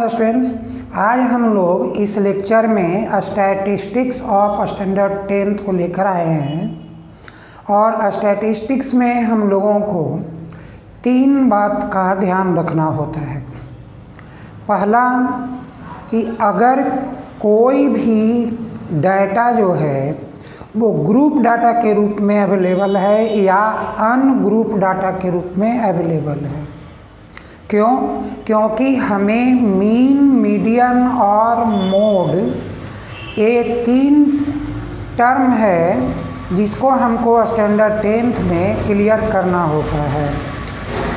Students, आज हम लोग इस लेक्चर में स्टैटिस्टिक्स ऑफ स्टैंडर्ड 10th को लेकर आए हैं और स्टैटिस्टिक्स में हम लोगों को 3 बात का ध्यान रखना होता है। पहला कि अगर कोई भी डाटा जो है वो ग्रुप डाटा के रूप में अवेलेबल है या अनग्रुप डाटा के रूप में अवेलेबल है। क्यों? क्योंकि हमें मीन, मीडियन और मोड ये 3 टर्म है जिसको हमको स्टैंडर्ड 10th में क्लियर करना होता है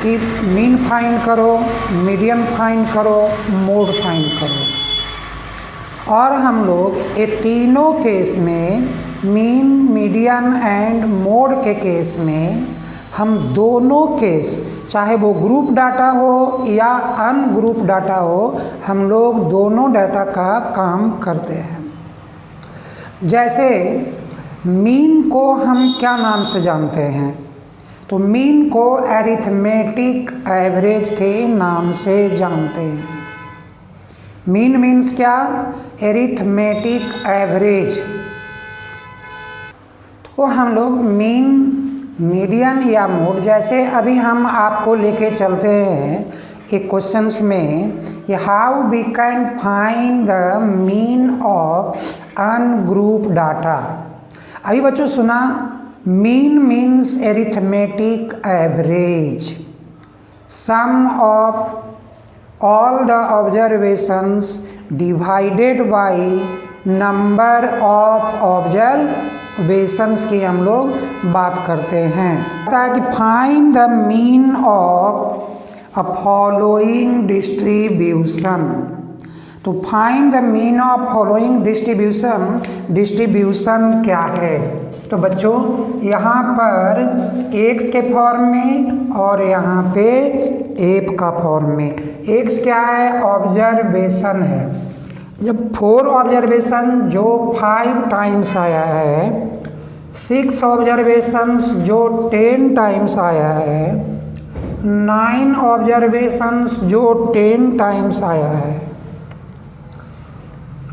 कि मीन फाइंड करो, मीडियन फाइंड करो, मोड फाइंड करो। और हम लोग ये तीनों केस में, मीन, मीडियन एंड मोड के केस में, हम दोनों केस, चाहे वो ग्रुप डाटा हो या अनग्रुप डाटा हो, हम लोग दोनों डाटा का काम करते हैं। जैसे मीन को हम क्या नाम से जानते हैं? तो मीन को अरिथमेटिक एवरेज के नाम से जानते हैं। मीन मीन्स क्या? Arithmetic average. तो हम लोग मीन, मीडियन या मोड, जैसे अभी हम आपको लेके चलते हैं एक क्वेश्चंस में कि how we can find the mean of ungroup data. अभी बच्चों सुना, mean means arithmetic average, sum of all the observations divided by number of observations की हम लोग बात करते हैं। पता है कि find the mean of a following distribution। तो find the mean of following distribution क्या है? तो बच्चों यहाँ पर x के फॉर्म में और यहाँ पे एप का फॉर्म में। x क्या है? ऑब्जर्वेशन है। जब 4 ऑब्जर्वेशन जो 5 टाइम्स आया है, 6 ऑब्जर्वेशन जो 10 टाइम्स आया है, 9 ऑब्जर्वेशन जो 10 टाइम्स आया है,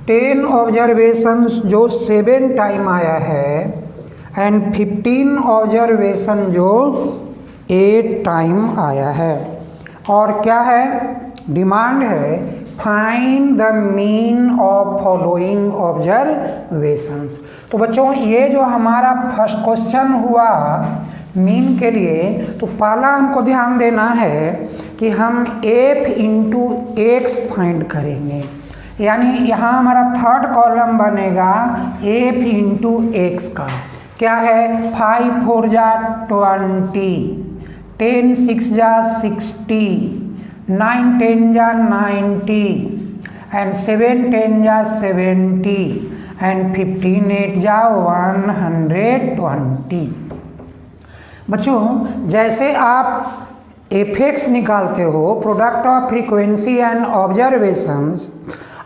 10 ऑब्जर्वेशन जो 7 टाइम आया है एंड 15 ऑब्जर्वेशन जो 8 टाइम आया है। और क्या है? डिमांड है find the mean of following observations. तो बच्चों ये जो हमारा फर्स्ट क्वेश्चन हुआ मीन के लिए, तो पहला हमको ध्यान देना है कि हम f इंटू एक्स फाइंड करेंगे। यानी यहाँ हमारा थर्ड कॉलम बनेगा f इंटू एक्स का। क्या है? 5 4 जा 20, 10 6 जा 60, 9 10 जा 90 एंड 7 10 जा 70 एंड 15 8 जा 120। बच्चों जैसे आप एफेक्ट्स निकालते हो, product of frequency and observations,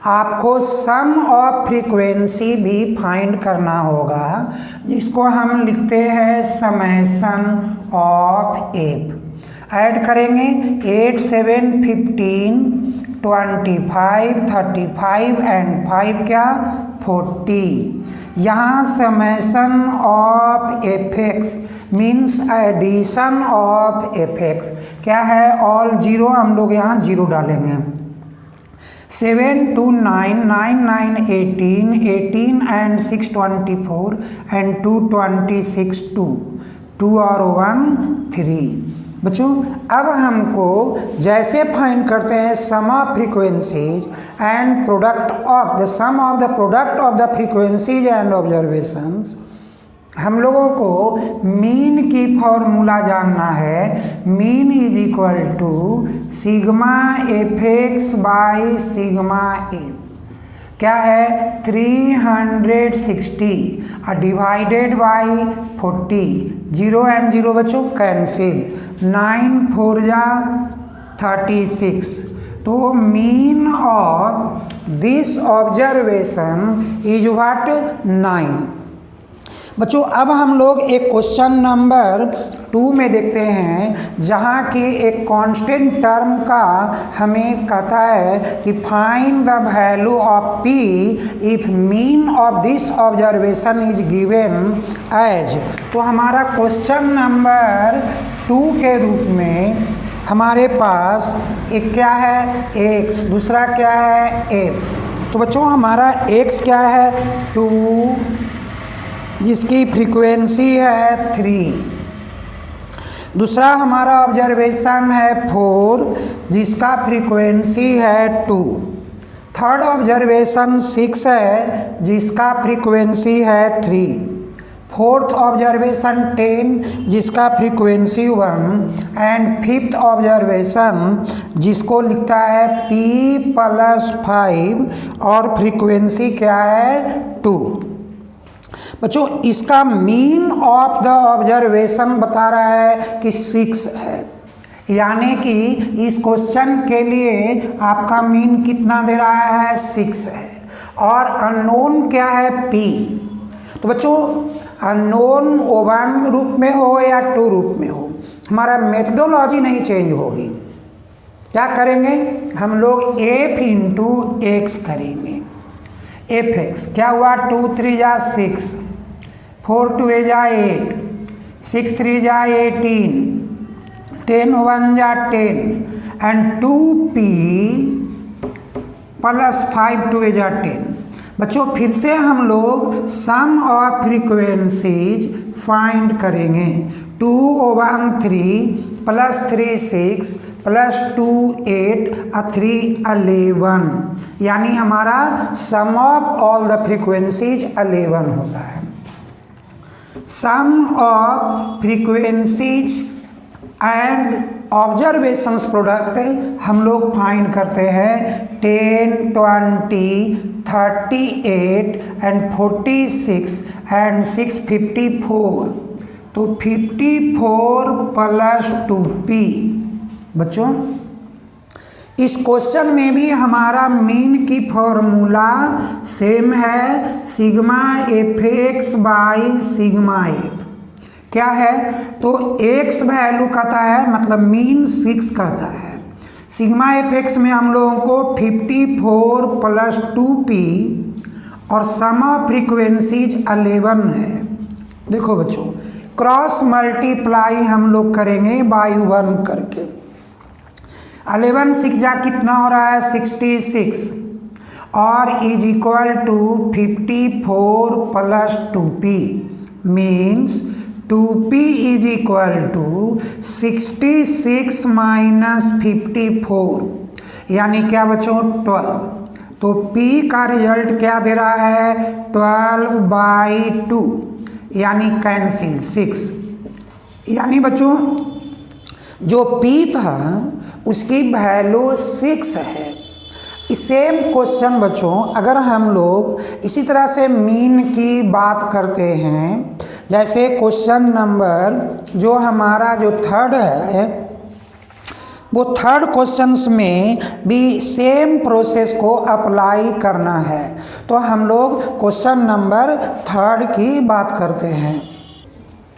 आपको सम ऑफ फ्रीक्वेंसी भी फाइंड करना होगा, जिसको हम लिखते हैं समेशन ऑफ एफ। ऐड करेंगे 8 7 15 25 35 एंड 5 क्या? 40। यहाँ summation of effects means addition of effects क्या है? ऑल जीरो, हम लोग यहाँ जीरो डालेंगे। 7 2 9 9 9 18 18 and 6 24 and 2 26 2 और 1 3। बच्चों अब हमको जैसे फाइंड करते हैं sum of frequencies and product of the sum of the product of the frequencies and observations, हम लोगों को मीन की फॉर्मूला जानना है। Mean is equal to sigma F x by sigma F. क्या है? 360 डिवाइडेड बाई 40। 0 एंड 0 बच्चों cancel, 9 4 जा 36। तो mean of this observation is what? 9। बच्चों अब हम लोग एक क्वेश्चन नंबर 2 में देखते हैं, जहाँ की एक कांस्टेंट टर्म का हमें कहता है कि find the value of p if mean of this observation is given as. तो हमारा क्वेश्चन नंबर 2 के रूप में हमारे पास एक क्या है x, दूसरा क्या है f। तो बच्चों हमारा x क्या है 2, जिसकी फ्रीक्वेंसी है 3। दूसरा हमारा ऑब्जर्वेशन है 4, जिसका फ्रीक्वेंसी है 2। थर्ड ऑब्जर्वेशन 6 है, जिसका फ्रीक्वेंसी है 3। फोर्थ ऑब्जर्वेशन 10, जिसका फ्रीक्वेंसी 1। एंड फिफ्थ ऑब्जर्वेशन जिसको लिखता है p+5 और फ्रीक्वेंसी क्या है 2। बच्चों इसका मीन ऑफ द ऑब्जर्वेशन बता रहा है कि 6 है, यानी कि इस क्वेश्चन के लिए आपका मीन कितना दे रहा है 6 है। और अननोन क्या है p। तो बच्चों अननोन 1 रूप में हो या 2 रूप में हो, हमारा मेथडोलॉजी नहीं चेंज होगी। क्या करेंगे हम लोग f इंटू एक्स करेंगे। fx क्या हुआ 2 3 जा 6, 4 2 जा 8, 6 3 जा 18, 10 1 जा 10 एंड 2p प्लस 5 2 जा 10। बच्चों फिर से हम लोग सम ऑफ फ्रीक्वेंसीज फाइंड करेंगे। 2 1 3 प्लस 3 6 प्लस 2 8 3 11, यानी हमारा sum of all the frequencies 11 होता है। Sum of frequencies and observations product हम लोग फाइंड करते हैं 10 20 38 एंड 46 एंड 6 54। तो 54 प्लस 2p। बच्चों इस क्वेश्चन में भी हमारा मीन की फॉर्मूला सेम है, sigma fx by sigma f। क्या है तो x वैल्यू कहता है, मतलब मीन 6 कहता है। सिग्मा fx में हम लोगों को 54 प्लस 2p और सम ऑफ फ्रीक्वेंसीज 11 है। देखो बच्चों क्रॉस मल्टीप्लाई हम लोग करेंगे बाई 1 करके। 11 6 जा कितना हो रहा है 66 और is equal to 54 plus 2p means 2p is equal to 66 minus 54, यानी क्या बच्चों 12। तो p का रिजल्ट क्या दे रहा है 12 बाई 2, यानी कैंसिल 6। यानी बच्चों जो p था उसकी वैल्यू 6 है। सेम क्वेश्चन बच्चों अगर हम लोग इसी तरह से मीन की बात करते हैं, जैसे क्वेश्चन नंबर जो हमारा जो थर्ड है, वो थर्ड क्वेश्चंस में भी सेम प्रोसेस को अप्लाई करना है। तो हम लोग क्वेश्चन नंबर थर्ड की बात करते हैं।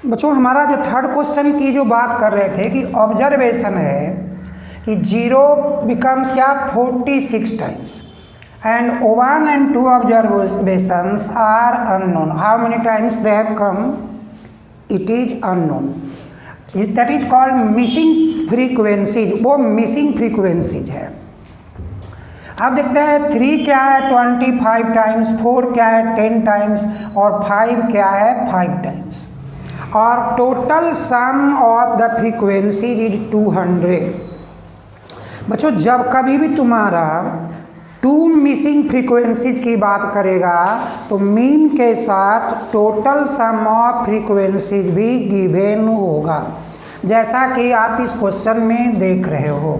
बच्चों हमारा जो थर्ड क्वेश्चन की जो बात कर रहे थे कि ऑब्जर्वेशन है कि 0 बिकम्स क्या 46 times and 1 and 2 observations are unknown. How many times they have come? It is unknown. That is called missing frequencies. वो missing frequencies है। अब देखते हैं 3 क्या है 25 टाइम्स, 4 क्या है 10 टाइम्स और 5 क्या है 5 टाइम्स। और total sum of the frequencies is 200। बच्चों जब कभी भी तुम्हारा 2 मिसिंग फ्रीक्वेंसीज की बात करेगा तो मीन के साथ टोटल सम ऑफ फ्रीक्वेंसीज भी गिवन होगा, जैसा कि आप इस क्वेश्चन में देख रहे हो।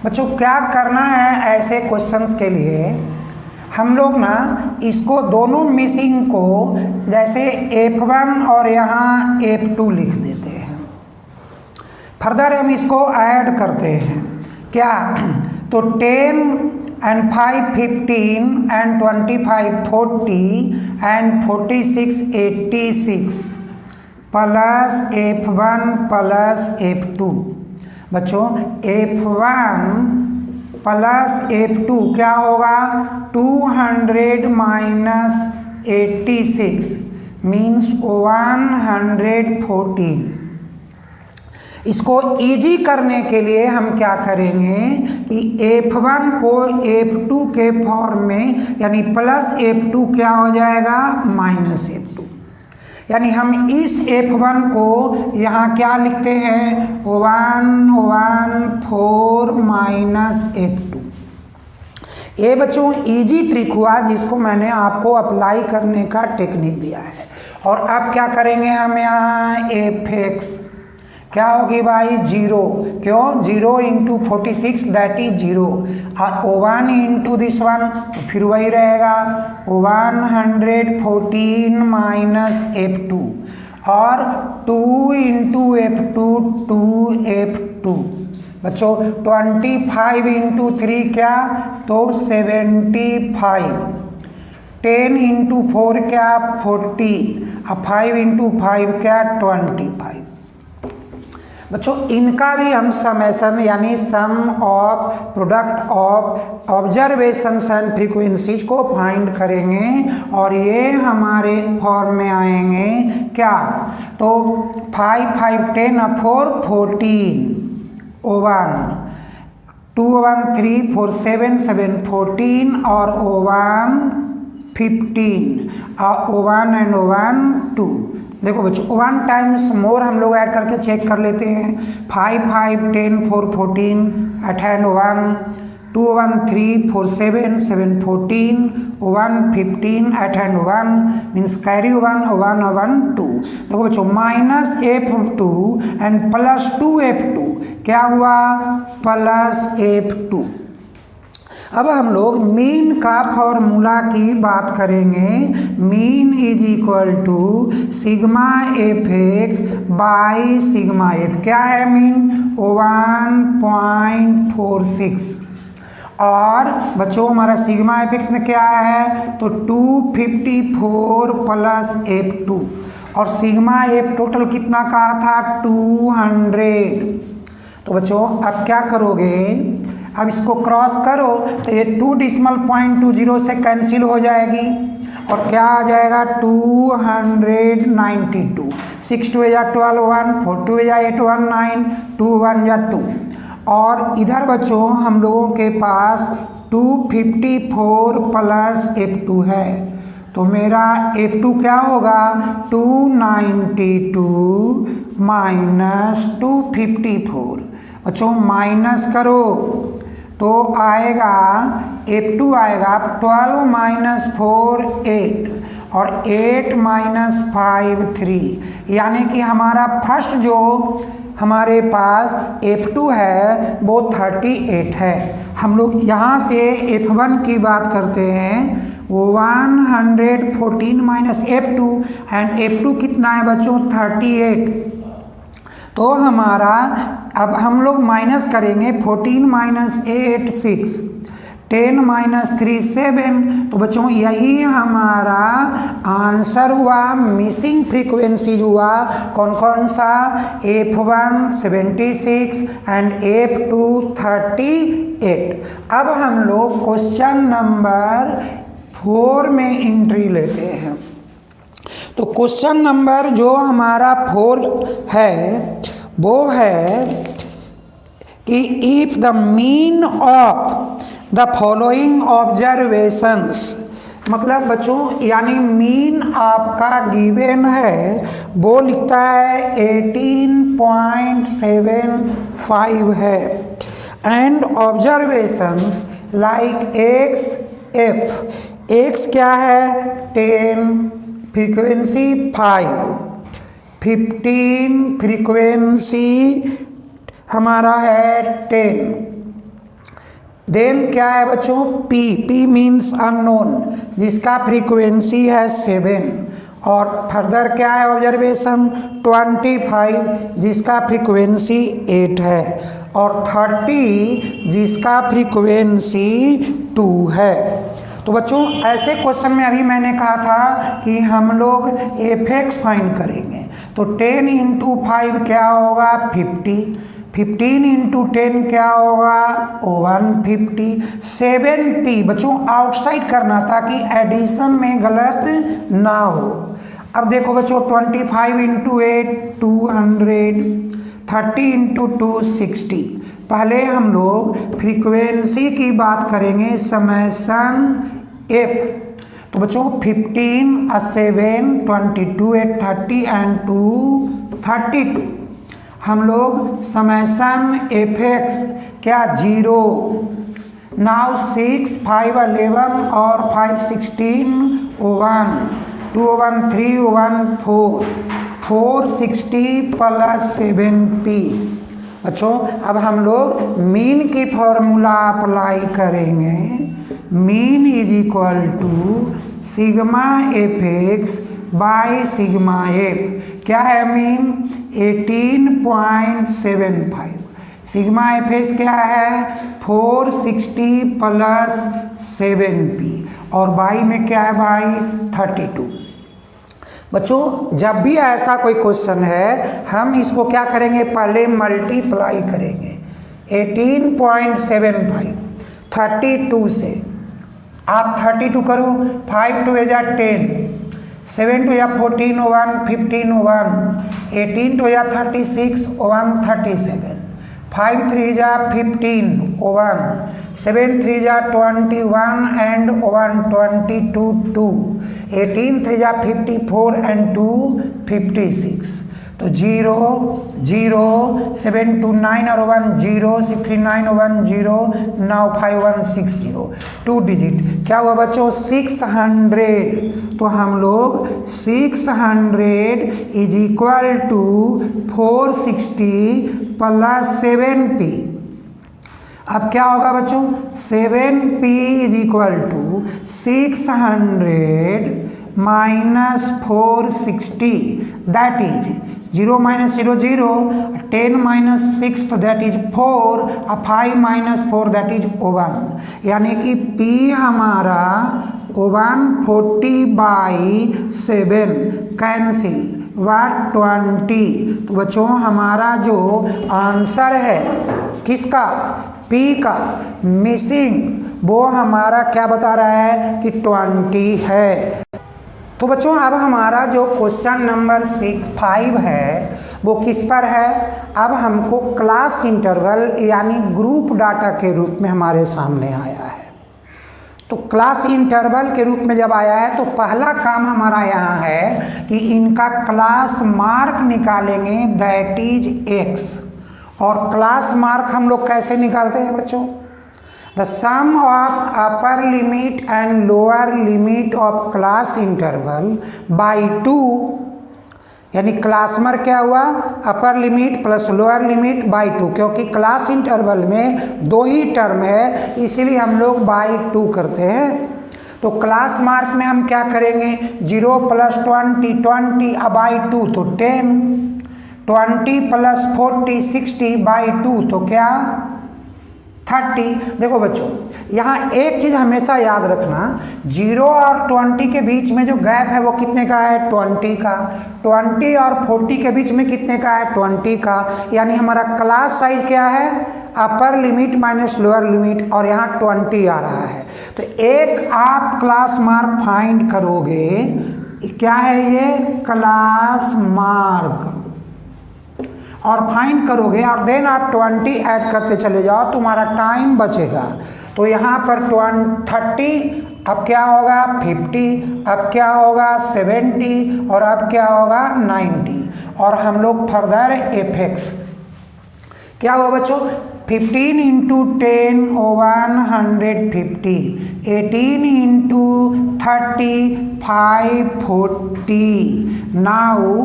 बच्चों क्या करना है ऐसे क्वेश्चंस के लिए, हम लोग ना इसको दोनों मिसिंग को जैसे F1 और यहाँ F2 लिख देते हैं। फर्दर हम इसको ऐड करते हैं क्या, तो 10 and 5 15 and 25 40 and 46 86 plus F1 plus F2। बच्चों F1 प्लस F2 क्या होगा? 200 माइनस 86 मीन्स 114। इसको इजी करने के लिए हम क्या करेंगे कि F1 को F2 के फॉर्म में, यानी प्लस F2 क्या हो जाएगा? Minus F2। यानी हम इस F1 को यहाँ क्या लिखते हैं? 114 माइनस F2। ये बच्चों इजी ट्रिक हुआ जिसको मैंने आपको अप्लाई करने का टेक्निक दिया है। और अब क्या करेंगे हम यहाँ? Fx क्या होगी भाई? 0। क्यों? 0 इंटू 46 दैट इज 0, और 1 इंटू दिस वन तो फिर वही रहेगा 114 माइनस F2, और 2 इंटू F2 2F2। बच्चों 25 इंटू 3 क्या? तो 75। 10 इंटू 4 क्या? 40, और 5 इंटू 5 क्या? 25। बच्चों इनका भी हम समेशन यानी sum of product of observations and frequencies को फाइंड करेंगे, और ये हमारे फॉर्म में आएंगे क्या? तो 5 5 10 और 4 14, 1 2 1 3 4 7 7 14, और 1 15, और 1 and 1 2। देखो बच्चों 1 टाइम्स मोर हम लोग ऐड करके चेक कर लेते हैं। 5 5 10 4 14 8 and 1 2 1 3 4 7 7 14 1 15 8 and 1 मीन्स कैरी 1 1 1 2। देखो बच्चों minus F2 and plus 2F2 क्या हुआ? Plus F2। अब हम लोग मीन का फॉर्मूला की बात करेंगे। Mean is equal to sigma F x by sigma F. क्या है मीन? 1.46। और बच्चों हमारा सिग्मा एफ एक्स में क्या है? तो 254 प्लस F2, और सिग्मा एफ टोटल कितना कहा था? 200। तो बच्चों अब क्या करोगे? अब इसको क्रॉस करो तो ये 2.20 से कैंसिल हो जाएगी, और क्या आ जाएगा? 292। 6 2 या 12 1, 4 2 या 8 1 9, 2 1 या 2। और इधर बच्चों हम लोगों के पास 254 प्लस F2 है, तो मेरा F2 क्या होगा? 292 माइनस 254। बच्चों माइनस करो तो आएगा F2 आएगा 12 माइनस 4 8, और 8 माइनस 5 3, यानी कि हमारा फर्स्ट जो हमारे पास F2 है वो 38 है। हम लोग यहाँ से F1 की बात करते हैं, 114 माइनस F2, एंड F2 कितना है बच्चों? 38। तो हमारा अब हम लोग माइनस करेंगे 14 माइनस 8 6, 10 माइनस 3 7। तो बच्चों यही हमारा आंसर हुआ। मिसिंग फ्रीक्वेंसी हुआ कौन कौन सा? F1 76 and F2 38। अब हम लोग क्वेश्चन नंबर 4 में एंट्री लेते हैं। तो क्वेश्चन नंबर जो हमारा 4 है वो है कि if the mean of the following observations, मतलब बच्चों यानी मीन आपका गिवन है वो लिखता है 18.75 है, and observations like x F, x क्या है? 10, फ्रीक्वेंसी 5, 15 फ्रीक्वेंसी हमारा है 10। देन क्या है बच्चों? पी, पी मीन्स अननोन जिसका फ्रीक्वेंसी है 7, और फर्दर क्या है ऑब्जर्वेशन? 25 जिसका फ्रीक्वेंसी 8 है, और 30 जिसका फ्रीक्वेंसी 2 है। तो बच्चों ऐसे क्वेश्चन में अभी मैंने कहा था कि हम लोग एफ एक्स फाइंड करेंगे, तो 10 इंटू 5 क्या होगा 50, 15 इंटू 10 क्या होगा 150। 7p बच्चों आउटसाइड करना ताकि एडिशन में गलत ना हो। अब देखो बच्चों 25 इंटू 8 200, 30 इंटू 2 60। पहले हम लोग फ्रीक्वेंसी की बात करेंगे समेसन एफ। तो बच्चों 15 7 22 8 30 एंड 2 32। हम लोग समेसन एफ एक्स क्या 0। नाउ 6 5 11 और 5 16 1 2 1 3 1 4 460 प्लस 7p। बच्चों अब हम लोग मीन की फॉर्मूला अप्लाई करेंगे। Mean is equal to sigma F x by sigma F. क्या है मीन 18.75। सिग्मा एफ एक्स क्या है 460 प्लस 7p और बाई में क्या है भाई 32। बच्चों जब भी ऐसा कोई क्वेश्चन है हम इसको क्या करेंगे पहले मल्टीप्लाई करेंगे। 18.75 32 से आप 32 करो, 5 2 या 10, 7 2 या 14 1 15 1, 18 2 या 36 1 37, 5 3 जा 15 1, 7 3 जा 21 एंड 1 22 2, 18 3 जा 54 एंड 2 56। तो 0 0 7 2 9 और 1 0 6 3 9 1 0 9 5 1 6 0 2 डिजिट क्या हुआ बच्चों 600। तो हम लोग 600 is equal to 460 plus 7p। अब क्या होगा बच्चों 7p is equal to 600 minus 460 that is 0 minus 0 0, 10 minus 6 तो दैट इज 4 और 5 माइनस 4 दैट इज 1। यानी कि p हमारा 140/7 कैंसिल 120। तो बच्चों हमारा जो आंसर है किसका p का मिसिंग वो हमारा क्या बता रहा है कि 20 है। तो बच्चों अब हमारा जो क्वेश्चन नंबर 5 है वो किस पर है। अब हमको क्लास इंटरवल यानी ग्रुप डाटा के रूप में हमारे सामने आया है। तो क्लास इंटरवल के रूप में जब आया है तो पहला काम हमारा यहाँ है कि इनका क्लास मार्क निकालेंगे दैट इज x। और क्लास मार्क हम लोग कैसे निकालते हैं बच्चों the sum of upper limit and lower limit of class interval by 2। यानी क्लास मार्क क्या हुआ upper limit plus lower limit by 2, क्योंकि क्लास इंटरवल में 2 ही टर्म है इसीलिए हम लोग बाई 2 करते हैं। तो क्लास मार्क में हम क्या करेंगे 0 प्लस 20 20 बाई 2 तो 10, 20 प्लस 40 60 बाई 2 तो क्या 30। देखो बच्चों यहाँ एक चीज़ हमेशा याद रखना 0 और 20 के बीच में जो गैप है वो कितने का है 20 का। 20 और 40 के बीच में कितने का है 20 का। यानी हमारा क्लास साइज क्या है upper limit minus lower limit और यहाँ 20 आ रहा है। तो एक आप क्लास मार्क फाइंड करोगे क्या है ये क्लास मार्क और फाइंड करोगे और देन आप 20 ऐड करते चले जाओ तुम्हारा टाइम बचेगा। तो यहाँ पर 30 अब क्या होगा 50, अब क्या होगा 70 और अब क्या होगा 90। और हम लोग फर्दर एफेक्स क्या हुआ बच्चों 15 इंटू 10 150, 18 इंटू 30 540। नाउ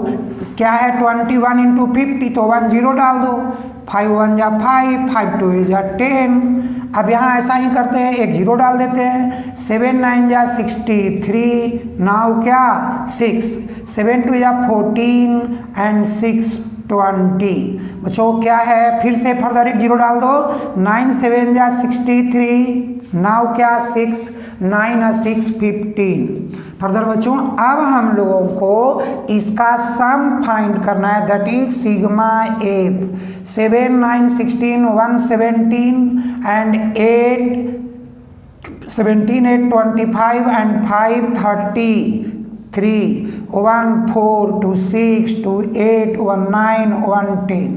क्या है 21 इंटू 50 तो 1 0 डाल दो, 5 1 जा 5, 5 2 जा 10। अब यहाँ ऐसा ही करते हैं 1 0 डाल देते हैं, 7 9 जा 63। नाउ क्या 6, 7 2 जा 14 एंड 6 20। बच्चों क्या है फिर से फर्दर 1 0 डाल दो, 9 7 जा 63 नाउ क्या 6, 9 और 6 15। फर्दर बच्चों अब हम लोगों को इसका सम फाइंड करना है, that is sigma F. 7, 9, 16 117 and 8 17, 8 25 and 5 33 1 4 2 6 2 8 1 9 1 10।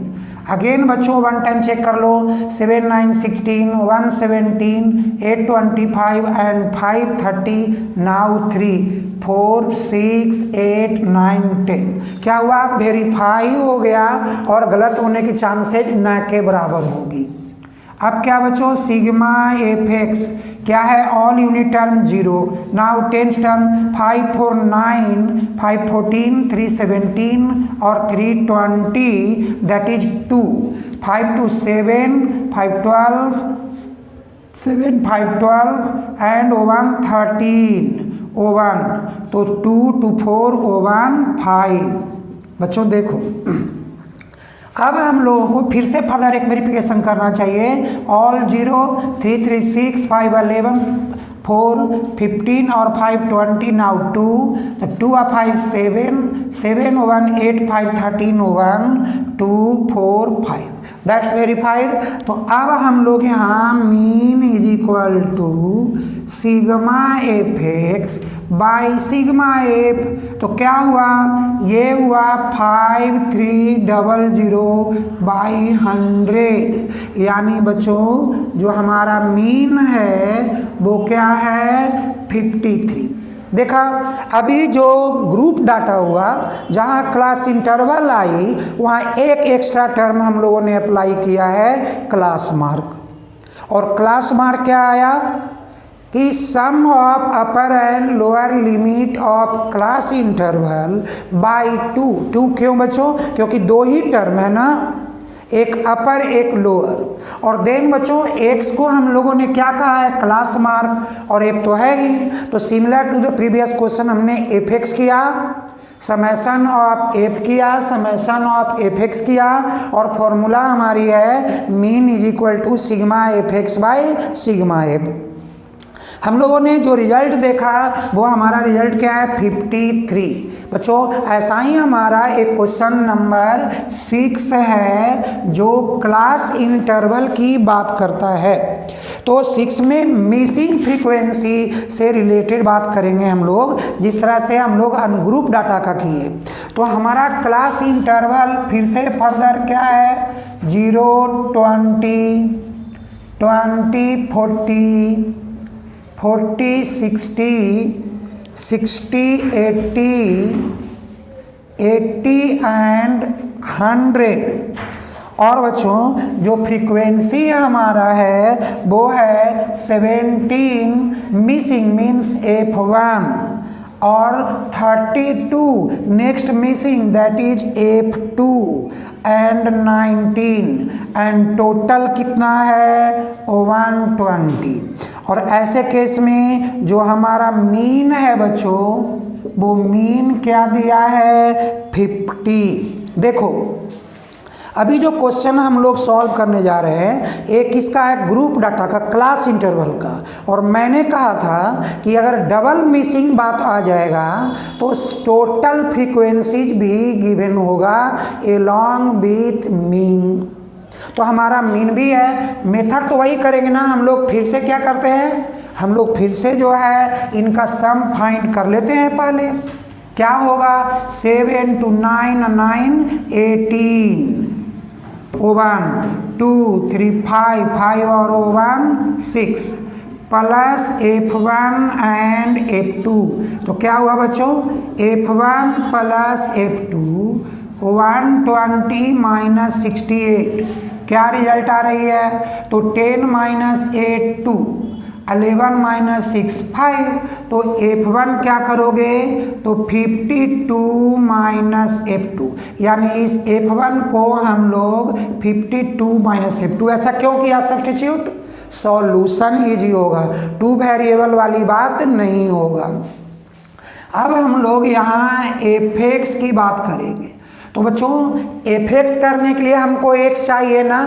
Again बच्चों वन टाइम चेक कर लो, 7, 9, 16 117 8 25 एंड 5 30 नाउ 3 4 6 8 9 10। क्या हुआ? वेरीफाई हो गया और गलत होने की चांसेज न के बराबर होगी। अब क्या बच्चों? सिग्मा एफ एक्स क्या है? All unit term 0। Now tens term 5 4 9 5 14 3 17 और 3 20 दैट इज 2। 5 2 7 5 12 7 5 12 एंड 1 13 1 तो 2 2 4 1 5। बच्चों देखो अब हम लोगों को फिर से फर्दर एक वेरिफिकेशन करना चाहिए। ऑल 0 3 3 6 5 11 4 15 और 5 20 नाउ 2 तो 2 और 5 7 7 1 8 5 13 1 2 4 5 दैट्स वेरीफाइड। तो अब हम लोग यहाँ mean is equal to sigma F x by sigma f. तो क्या हुआ? ये हुआ 5300 बाई 100, यानी बच्चों जो हमारा मीन है वो क्या है? 53। देखा अभी जो ग्रुप डाटा हुआ जहाँ क्लास इंटरवल आई वहाँ एक एक्स्ट्रा टर्म हम लोगों ने अप्लाई किया है, क्लास मार्क। और क्लास मार्क क्या आया कि sum of upper and lower limit of class interval by 2। 2 क्यों बच्चों? क्योंकि दो ही टर्म है ना, एक अपर एक लोअर। और देन बच्चों एक्स को हम लोगों ने क्या कहा है? क्लास मार्क, और एफ तो है ही। तो similar to the previous question हमने एफ एक्स किया, समेशन ऑफ एफ किया, समेशन ऑफ एफ एक्स किया, और फॉर्मूला हमारी है mean is equal to sigma F x by sigma f. हम लोगों ने जो रिजल्ट देखा वो हमारा रिजल्ट क्या है? 53। बच्चों ऐसा ही हमारा एक क्वेश्चन नंबर 6 है जो क्लास इंटरवल की बात करता है। तो 6 में मिसिंग फ्रीक्वेंसी से रिलेटेड बात करेंगे हम लोग, जिस तरह से हम लोग अनग्रुप डाटा का किए। तो हमारा क्लास इंटरवल फिर से फर्दर क्या है? 0 20 20 40 40 60 60 80 80 एंड 100। और बच्चों जो फ्रीक्वेंसी हमारा है वो है 17 मिसिंग मीन्स F1 और 32 next missing that is F2 and 19 and total कितना है? 120। और ऐसे केस में जो हमारा मीन है बच्चों वो मीन क्या दिया है? 50। देखो अभी जो क्वेश्चन हम लोग सॉल्व करने जा रहे हैं एक किसका है? ग्रुप डाटा का, क्लास इंटरवल का। और मैंने कहा था कि अगर डबल मिसिंग बात आ जाएगा तो टोटल फ्रीक्वेंसीज भी गिवन होगा एलॉन्ग विथ मीन। तो हमारा मीन भी है। मेथड तो वही करेंगे ना हम लोग। फिर से क्या करते हैं हम लोग? फिर से जो है इनका सम फाइंड कर लेते हैं पहले। क्या होगा? 7 2 9 9 18 1 2 3 5 5 और 1 6 प्लस F1 एंड F2। तो क्या हुआ बच्चों? F1 plus F2 120 minus 68। क्या रिजल्ट आ रही है? तो 10 माइनस 8 2 11 माइनस 6 5। तो F1 क्या करोगे? तो 52 माइनस F2, यानी इस F1 को हम लोग 52 माइनस F2। ऐसा क्यों किया सब्स्टिट्यूट? सॉल्यूशन इजी होगा, 2 वेरिएबल वाली बात नहीं होगा। अब हम लोग यहाँ एफ एक्स की बात करेंगे। तो बच्चों एफ करने के लिए हमको एक्स चाहिए ना,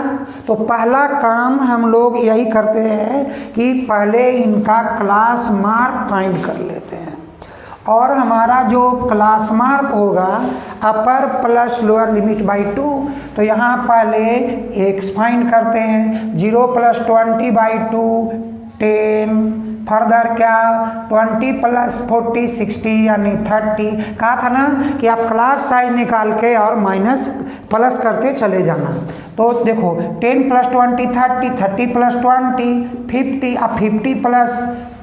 तो पहला काम हम लोग यही करते हैं कि पहले इनका क्लास मार्क फाइंड कर लेते हैं। और हमारा जो क्लास मार्क होगा अपर प्लस लोअर लिमिट बाई 2, तो यहाँ पहले एक्स फाइंड करते हैं। 0 + 20 / 2 10, फर्दर क्या 20 + 40 60 यानी 30। कहा था ना कि आप क्लास साइज निकाल के और माइनस प्लस करते चले जाना। तो देखो 10 + 20 30, 30 + 20 50, अब 50 +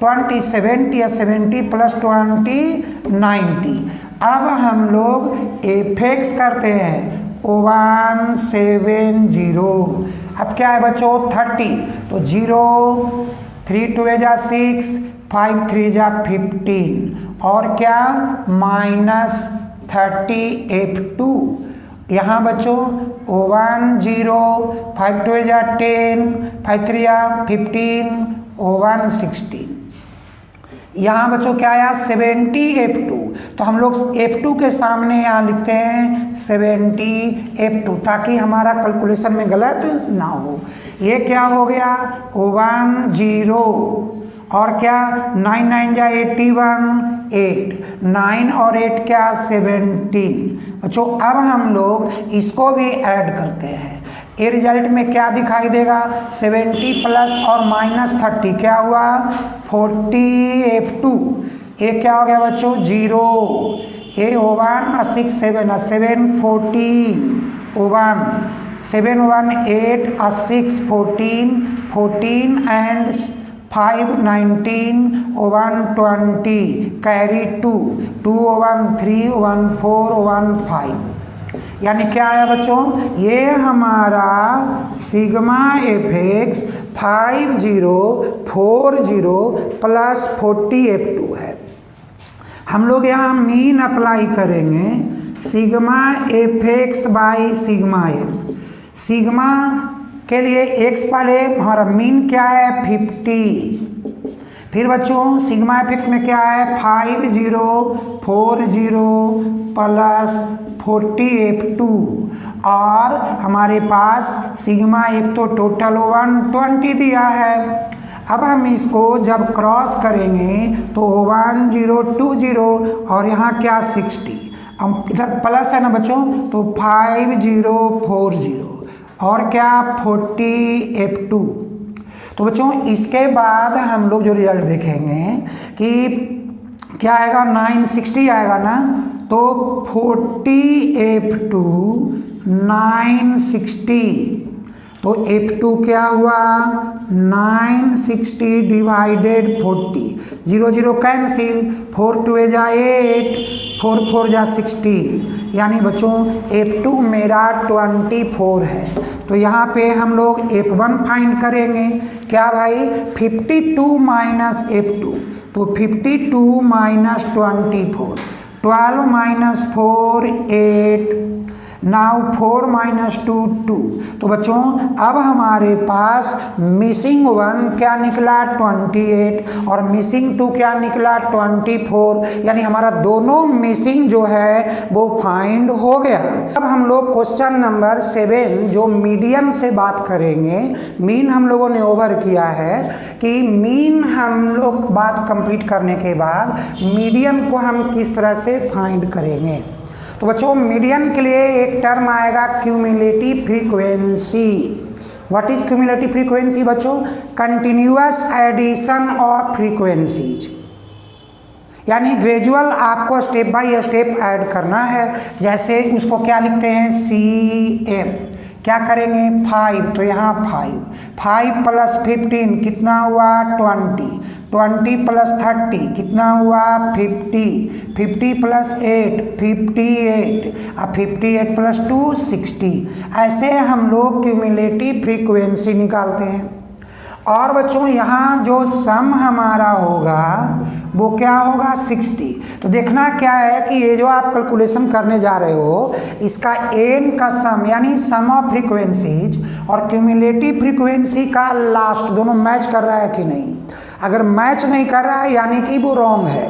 20 70 या 70 + 20 90। अब हम लोग एफ करते हैं 170। अब क्या है बच्चों 30, तो 0 3 2 = 6 5 3 = 15 और क्या -30 F2। यहाँ बच्चों 10 5 2 = 10 5 3 = 15 116। यहाँ बच्चों क्या आया 70 F2, तो हम लोग F2 के सामने यहाँ लिखते हैं 70 F2 ताकि हमारा कैलकुलेशन में गलत ना हो। ये क्या हो गया 10 और क्या 9 9 = 81 8 9 और 8 क्या 17। बच्चों अब हम लोग इसको भी ऐड करते हैं। ये रिजल्ट में क्या दिखाई देगा 70 प्लस और -30 क्या हुआ 40 F2। ये क्या हो गया बच्चों 0, ये 1 6 7 7 14 1 7 1 8 6 14 14 and 5 19 1 20 कैरी 2 2 1 3 1 4 1 5। यानी क्या आया बच्चों ये हमारा सिग्मा एफ 5040 + 40 F2 है। हम लोग यहाँ मीन अप्लाई करेंगे sigma F by sigma F. Sigma के लिए एक्स पहले हमारा मीन क्या है 50, फिर बच्चों सिग्मा एफ में क्या है 5040 + 40 F2 और हमारे पास सिग्मा एफ तो टोटल 120 दिया है। अब हम इसको जब क्रॉस करेंगे तो 1020 और यहाँ क्या 60, हम इधर प्लस है ना बच्चों, तो 5040 और क्या 40 F2। तो बच्चों इसके बाद हम लोग जो रिजल्ट देखेंगे कि क्या आएगा 960 आएगा ना, तो 40 F2 960, तो F2 क्या हुआ 960 / 40 0 0 कैंसिल 4 2 = 8 4 4 = 16। यानी बच्चों F2 मेरा 24 है। तो यहाँ पे हम लोग F1 फाइंड करेंगे क्या भाई 52 - F2, तो 52 - 24 12 - 4 8 नाउ 4 - 2 2। तो बच्चों अब हमारे पास मिसिंग 1 क्या निकला 28 और मिसिंग 2 क्या निकला 24। यानी हमारा दोनों मिसिंग जो है वो फाइंड हो गया। अब हम लोग क्वेश्चन नंबर 7 जो मीडियन से बात करेंगे। मीन हम लोगों ने ओवर किया है कि मीन हम लोग बात कंप्लीट करने के बाद मीडियन को हम किस तरह से फाइंड करेंगे। तो बच्चों मीडियन के लिए एक टर्म आएगा cumulative frequency. What is cumulative frequency बच्चों कंटिन्यूअस एडिशन ऑफ फ्रीक्वेंसीज, यानी ग्रेजुअल आपको स्टेप बाय स्टेप ऐड करना है। जैसे उसको क्या लिखते हैं CF, क्या करेंगे 5, तो यहाँ 5 + 15 कितना हुआ 20 20 + 30 कितना हुआ 50 50 + 8 58 अब 58 + 2 60। ऐसे हम लोग क्यूमुलेटिव फ्रीक्वेंसी निकालते हैं। और बच्चों यहाँ जो सम हमारा होगा वो क्या होगा 60। तो देखना क्या है कि ये जो आप कैलकुलेशन करने जा रहे हो इसका n का सम यानी सम ऑफ फ्रीक्वेंसीज और क्यूमुलेटिव फ्रीक्वेंसी का लास्ट दोनों मैच कर रहा है कि नहीं। अगर मैच नहीं कर रहा है यानी कि वो रॉन्ग है।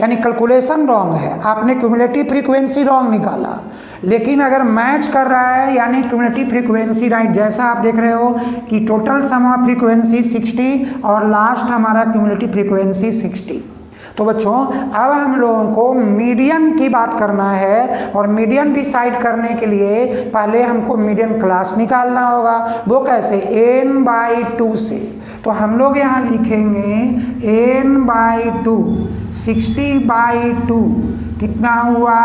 यानी कैलकुलेशन रॉन्ग है, आपने क्यूमुलेटिव फ्रीक्वेंसी रॉन्ग निकाला। लेकिन अगर मैच कर रहा है यानी क्यूमुलेटिव फ्रीक्वेंसी राइट, जैसा आप देख रहे हो कि टोटल सम ऑफ फ्रीक्वेंसी 60 और लास्ट हमारा क्यूमुलेटिव फ्रीक्वेंसी 60। तो बच्चों अब हम लोगों को मीडियन की बात करना है, और मीडियन डिसाइड करने के लिए पहले हमको मीडियन क्लास निकालना होगा। वो कैसे? n/2 से। तो हम लोग यहाँ लिखेंगे n/2, 60/2 कितना हुआ?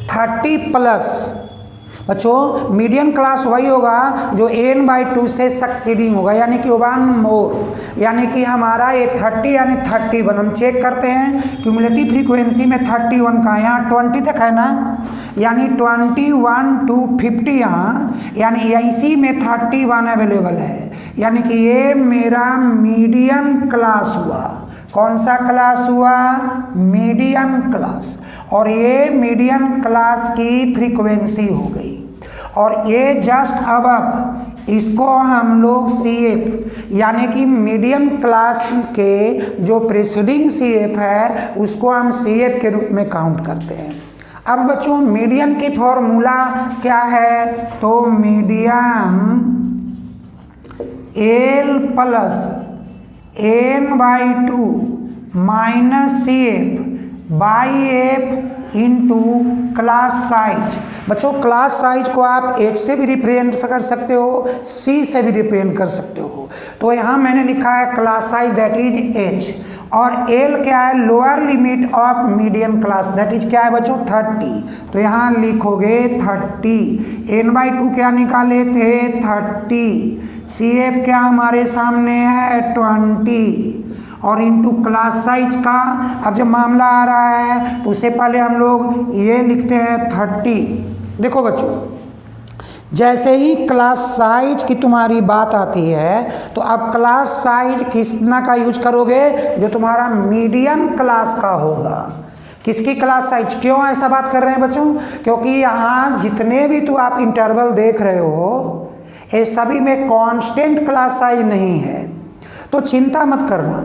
30 प्लस बच्चों मीडियन क्लास वही होगा जो n/2 से सक्सीडिंग होगा, यानी कि 1 मोर, यानी कि हमारा ये 30 यानी 31। हम चेक करते हैं क्यूमुलेटिव फ्रीक्वेंसी में 31 का, यहाँ 20 तक है ना, यानी 21 to 50 यहाँ, यानी इसी में 31 अवेलेबल है, यानी कि ये मेरा मीडियन क्लास हुआ। कौन सा क्लास हुआ? Median class. और ये मीडियन क्लास की फ्रीक्वेंसी हो गई। और ये जस्ट अब इसको हम लोग CF यानी कि मीडियन क्लास के जो प्रीसीडिंग CF है उसको हम CF के रूप में काउंट करते हैं। अब बच्चों मीडियन की फॉर्मूला क्या है? तो median L plus n/2 minus CF/F into class size. बच्चों क्लास साइज को आप H से भी रिप्रेजेंट कर सकते हो, C से भी रिप्रेजेंट कर सकते हो। तो यहाँ मैंने लिखा है class size that is H, और L क्या है? Lower limit of median class that is क्या है बच्चों? 30। तो यहाँ लिखोगे 30। n/2 क्या निकाले थे? 30। CF क्या हमारे सामने है? 20 और इंटू क्लास साइज का। अब जब मामला आ रहा है तो उससे पहले हम लोग ये लिखते हैं 30। देखो बच्चों जैसे ही क्लास साइज की तुम्हारी बात आती है तो अब क्लास साइज कितना का यूज करोगे? जो तुम्हारा मीडियन क्लास का होगा। किसकी क्लास साइज? क्यों ऐसा बात कर रहे हैं बच्चों? क्योंकि यहाँ जितने भी तो आप इंटरवल देख रहे हो ये सभी में कांस्टेंट क्लास साइज नहीं है, तो चिंता मत करना।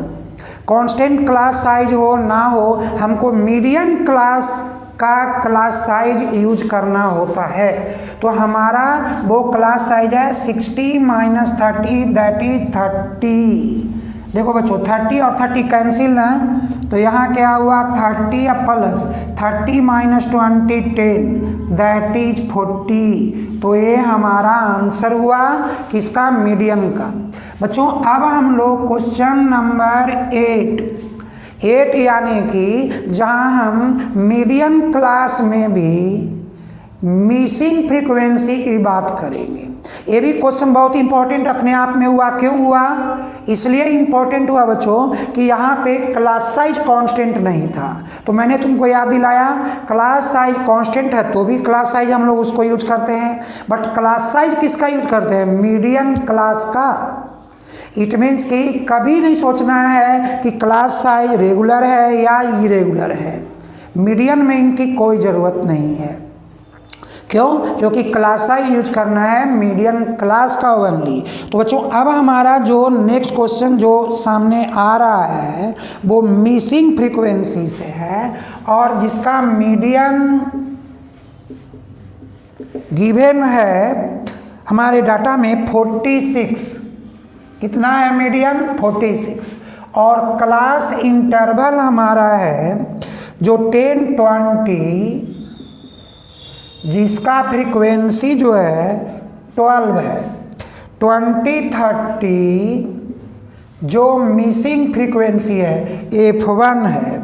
कांस्टेंट क्लास साइज हो ना हो, हमको मीडियन क्लास का क्लास साइज यूज करना होता है। तो हमारा वो क्लास साइज है 60 माइनस 30 दैट इज 30। देखो बच्चों 30 और 30 कैंसिल ना, तो यहाँ क्या हुआ? 30 प्लस 30 माइनस 20 10 दैट इज 40। तो ये हमारा आंसर हुआ किसका? मीडियन का। बच्चों अब हम लोग क्वेश्चन नंबर 8 यानी कि जहाँ हम मीडियन क्लास में भी मिसिंग फ्रीक्वेंसी की बात करेंगे। ये भी क्वेश्चन बहुत इंपॉर्टेंट अपने आप में हुआ। क्यों हुआ? इसलिए इंपॉर्टेंट हुआ बच्चों कि यहाँ पे क्लास साइज कांस्टेंट नहीं था, तो मैंने तुमको याद दिलाया क्लास साइज कांस्टेंट है तो भी क्लास साइज हम लोग उसको यूज करते हैं, बट क्लास साइज किसका यूज करते हैं? मीडियन क्लास का। इट मीन्स कि कभी नहीं सोचना है कि क्लास साइज रेगुलर है या इरेगुलर है, मीडियन में इनकी कोई ज़रूरत नहीं है। क्यों? क्योंकि क्लास साइज यूज करना है मीडियन क्लास का ओनली। तो बच्चों अब हमारा जो नेक्स्ट क्वेश्चन जो सामने आ रहा है वो मिसिंग फ्रीक्वेंसी से है, और जिसका मीडियन गिवन है हमारे डाटा में 46। कितना है मीडियन? 46। और क्लास इंटरवल हमारा है जो 10-20 जिसका फ्रीक्वेंसी जो है 12 है। 20-30 जो मिसिंग फ्रीक्वेंसी है F1 है।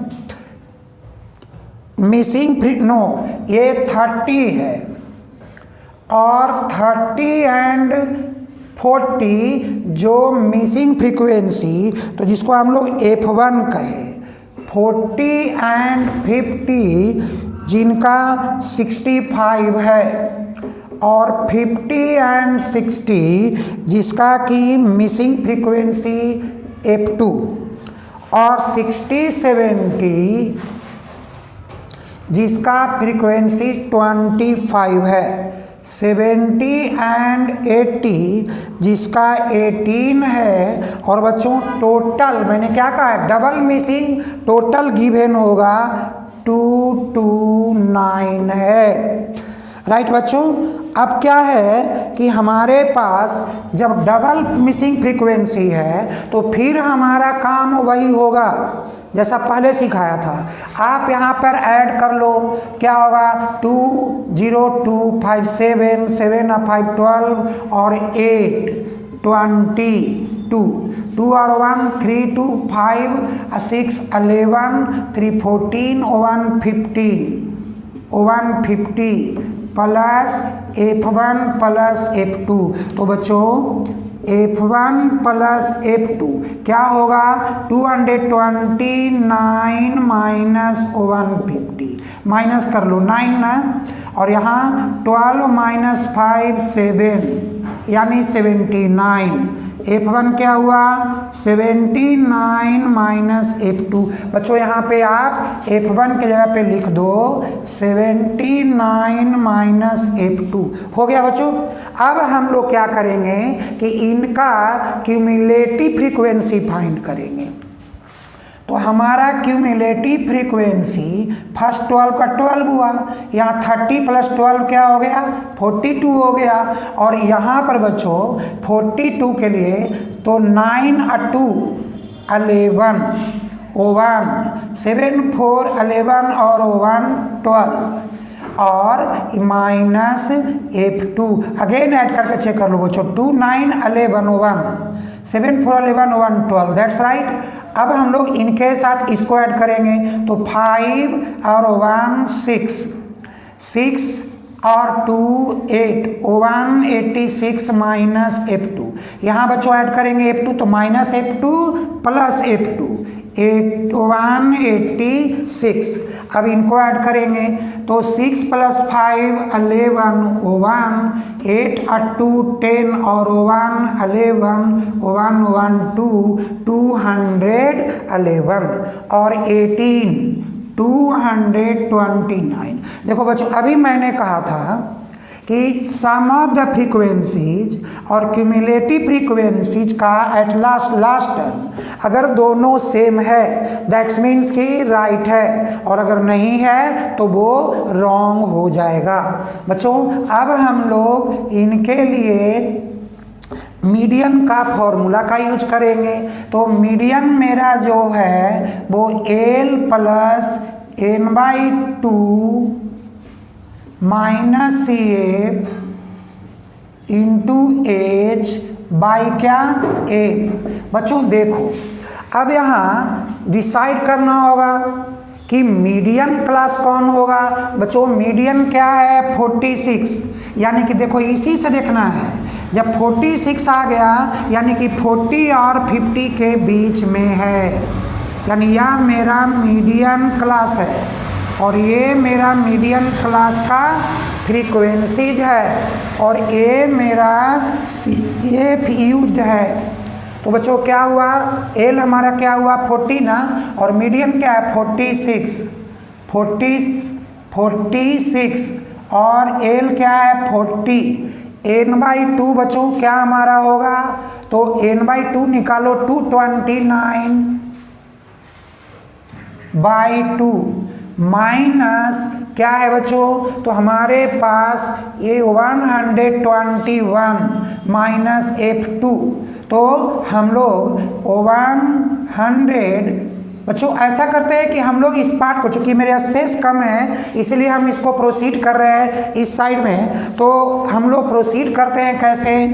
मिसिंग ये 30 है, और 30 एंड 40 जो मिसिंग फ्रीक्वेंसी, तो जिसको हम लोग F1 कहें। 40 एंड 50 जिनका 65 है, और 50 एंड 60 जिसका कि मिसिंग फ्रीक्वेंसी F2, और 60-70 जिसका फ्रीक्वेंसी 25 है। 70 एंड 80 जिसका 18 है। और बच्चों टोटल मैंने क्या कहा है, डबल मिसिंग, टोटल गिवन होगा 229 है। राइट बच्चों, अब क्या है कि हमारे पास जब डबल मिसिंग फ्रीक्वेंसी है तो फिर हमारा काम वही होगा जैसा पहले सिखाया था। आप यहाँ पर ऐड कर लो, क्या होगा 2 0 2 5 7 7 5 12 और 8 22 2 और 1 3 2 5 6 11 3 14 1 50 प्लस F1 प्लस F2। तो बच्चों F1 प्लस F2 क्या होगा 229 माइनस 150, माइनस कर लो 9 ना, और यहाँ 12 माइनस 5 7 यानी 79। F1 क्या हुआ 79 माइनस F2। बच्चों यहाँ पे आप F1 के जगह पे लिख दो 79 माइनस F2 हो गया बच्चों। अब हम लोग क्या करेंगे कि इनका क्यूमुलेटिव फ्रीक्वेंसी फाइंड करेंगे। तो हमारा क्यूमुलेटिव फ्रीक्वेंसी फर्स्ट 12 का 12 हुआ, यहाँ 30 प्लस 12 क्या हो गया 42 हो गया। और यहाँ पर बच्चों 42 के लिए तो 9 2 11 1 7 4 11 और 1 12 और माइनस F2 अगेन ऐड करके चेक कर लो बच्चों 2 9 11 1 7 4 11 1 12 दैट्स राइट। अब हम लोग इनके साथ इसको ऐड करेंगे तो 5 और 1 6 6 और 2 8 186 माइनस F2। यहाँ बच्चों ऐड करेंगे F2 तो माइनस F2 प्लस F2 186। अब इनको ऐड करेंगे तो 6 प्लस 5 11 1 8 और 2 10 और 1 11 1 1 2 211 और 18 229। देखो बच्चों अभी मैंने कहा था कि सम ऑफ द फ्रीक्वेंसीज और क्यूमुलेटिव फ्रीक्वेंसीज का एट लास्ट टर्म अगर दोनों सेम है दैट्स मीन्स कि राइट है, और अगर नहीं है तो वो रॉन्ग हो जाएगा। बच्चों अब हम लोग इनके लिए मीडियन का फॉर्मूला का यूज करेंगे। तो मीडियन मेरा जो है वो L plus n/2 minus CF into H by क्या F। बच्चों देखो अब यहाँ डिसाइड करना होगा कि मीडियन क्लास कौन होगा। बच्चों मीडियन क्या है 46, यानी कि देखो इसी से देखना है, जब 46 आ गया यानी कि 40 और 50 के बीच में है, यानी यह मेरा मीडियन क्लास है और ये मेरा मीडियन क्लास का फ्रीक्वेंसीज है और ये मेरा CF यूज्ड है। तो बच्चों क्या हुआ L हमारा क्या हुआ 40 ना, और मीडियन क्या है 46 और L क्या है 40। n/2 बच्चों क्या हमारा होगा, तो n/2 निकालो 229/2 माइनस क्या है बच्चों, तो हमारे पास ये 121 माइनस F2, तो हम लोग 100। बच्चों ऐसा करते हैं कि हम लोग इस पार्ट को, चूंकि मेरे स्पेस कम है इसलिए हम इसको प्रोसीड कर रहे हैं इस साइड में। तो हम लोग प्रोसीड करते हैं कैसे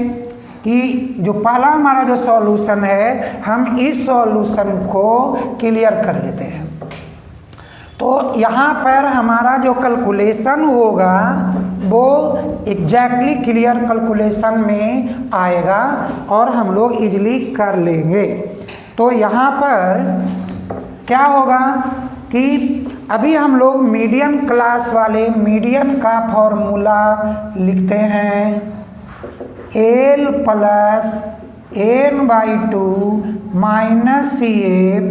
कि जो पहला हमारा जो सॉल्यूशन है हम इस सॉल्यूशन को क्लियर कर लेते हैं। तो यहाँ पर हमारा जो कैलकुलेशन होगा वो एग्जैक्टली क्लियर कैलकुलेशन में आएगा और हम लोग इजीली कर लेंगे। तो यहाँ पर क्या होगा कि अभी हम लोग मीडियन क्लास वाले मीडियन का फॉर्मूला लिखते हैं L plus n/2 minus CF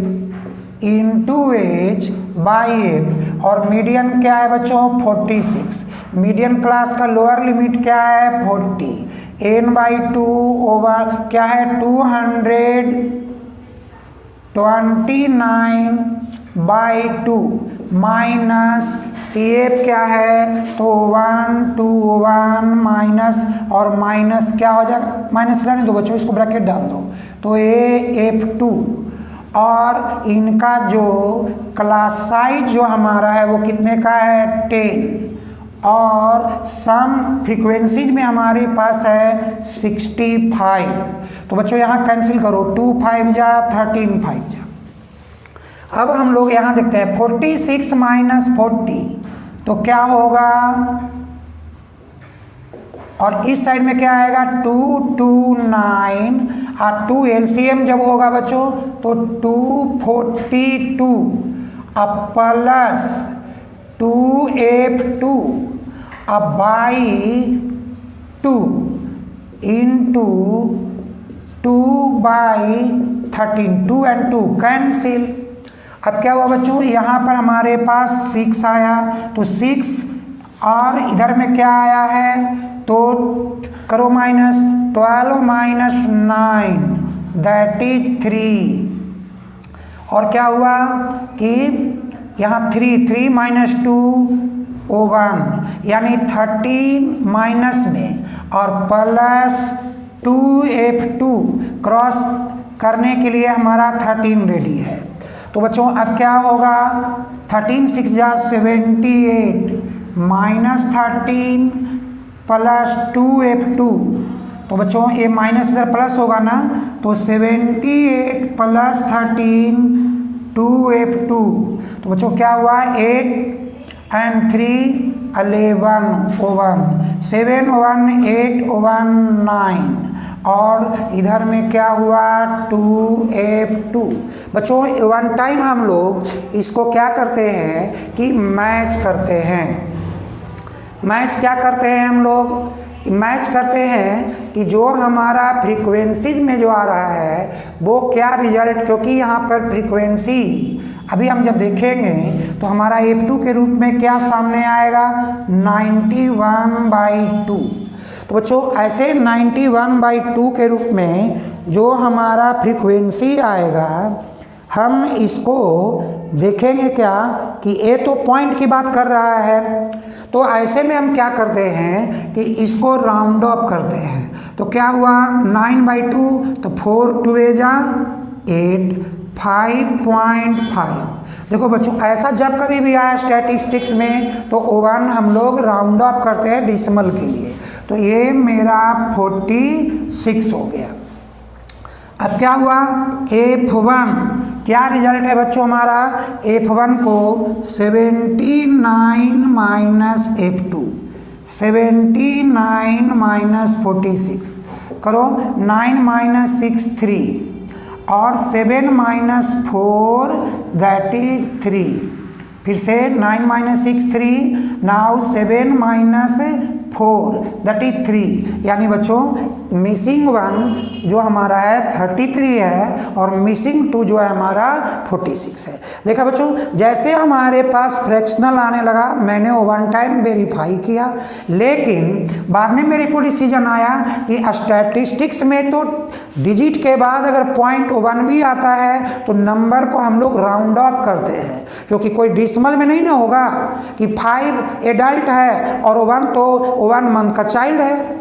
into H by F, और मीडियन क्या है बच्चों 46। मीडियन क्लास का लोअर लिमिट क्या है 40, n/2 ओवर क्या है 229/2 माइनस CF क्या है तो 1 2 1 माइनस और माइनस क्या हो जाएगा, माइनस रहने दो बच्चों, इसको ब्रैकेट डाल दो, तो AF2 और इनका जो क्लास साइज जो हमारा है वो कितने का है 10 और सम फ्रीक्वेंसीज में हमारे पास है 65। तो बच्चों यहाँ कैंसिल करो, 2 5 जा 13 5 जा। अब हम लोग यहाँ देखते हैं 46 माइनस 40 तो क्या होगा, और इस साइड में क्या आएगा 229 और 2 LCM जब होगा बच्चों तो 242 अब प्लस 2F2 अब बाई 2 इंटू 2/13, 2 and 2 कैंसिल। अब क्या हुआ बच्चों, यहाँ पर हमारे पास 6 आया तो 6 और इधर में क्या आया है तो करो माइनस 12 माइनस 9 दैट इज 3 और क्या हुआ कि यहाँ 3 माइनस 2 1 यानी 13 माइनस में और प्लस 2F2 क्रॉस करने के लिए हमारा 13 रेडी है। तो बच्चों अब क्या होगा 13 6 जा 78 माइनस 13 प्लस 2F2, तो बच्चों ये माइनस इधर प्लस होगा ना, तो 78 प्लस 13 2F2, तो बच्चों क्या हुआ 8 and 3 11 1 7 1 8 1 9 और इधर में क्या हुआ 2F2। बच्चों वन टाइम हम लोग इसको क्या करते हैं कि मैच करते हैं। मैच क्या करते हैं हम लोग, मैच करते हैं कि जो हमारा फ्रीक्वेंसीज में जो आ रहा है वो क्या रिजल्ट, क्योंकि यहाँ पर फ्रीक्वेंसी अभी हम जब देखेंगे तो हमारा F2 के रूप में क्या सामने आएगा 91/2। तो बच्चों ऐसे 91/2 के रूप में जो हमारा फ्रीक्वेंसी आएगा हम इसको देखेंगे क्या कि ये तो पॉइंट की बात कर रहा है, तो ऐसे में हम क्या करते हैं कि इसको राउंड ऑफ करते हैं। तो क्या हुआ 9/2 तो 4 2 जा 8 5.5। देखो बच्चों ऐसा जब कभी भी आया स्टैटिस्टिक्स में तो 1 हम लोग राउंड ऑफ करते हैं डिसिमल के लिए, तो ये मेरा 46 हो गया। अब क्या हुआ F1 क्या रिजल्ट है बच्चों हमारा, F1 को 79 माइनस F2 79 माइनस 46 करो 9 माइनस 6 3 और 7 माइनस 4 दैट इज 3, फिर से 9 minus 6 3 now 7 minus 4 that is 3, यानी बच्चों मिसिंग 1 जो हमारा है 33 है और मिसिंग 2 जो है हमारा 46 है। देखा बच्चों जैसे हमारे पास फ्रैक्शनल आने लगा मैंने वन टाइम वेरीफाई किया, लेकिन बाद में मेरे को डिसीजन आया कि स्टैटिस्टिक्स में तो डिजिट के बाद अगर 0.1 भी आता है तो नंबर को हम लोग राउंड ऑफ करते हैं, क्योंकि कोई डिसिमल में नहीं ना होगा कि 5 एडल्ट है और 1 तो 1 मंथ का चाइल्ड है।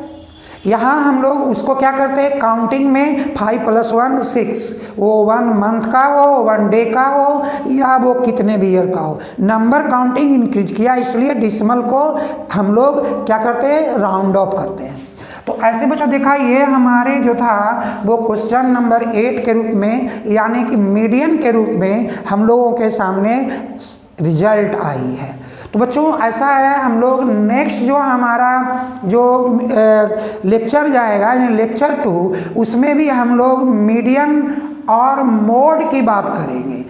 यहाँ हम लोग उसको क्या करते हैं काउंटिंग में 5 + 1 6, वो 1 मंथ का हो 1 डे का हो या वो कितने भी ईयर का हो, नंबर काउंटिंग इंक्रीज किया, इसलिए डिसिमल को हम लोग क्या करते हैं राउंड ऑफ करते हैं। तो ऐसे बच्चों देखा ये हमारे जो था वो क्वेश्चन नंबर 8 के रूप में यानी कि मीडियन के रूप में हम लोगों के सामने रिजल्ट आई है। तो बच्चों ऐसा है हम लोग नेक्स्ट जो हमारा जो लेक्चर जाएगा लेक्चर 2 उसमें भी हम लोग मीडियन और मोड की बात करेंगे।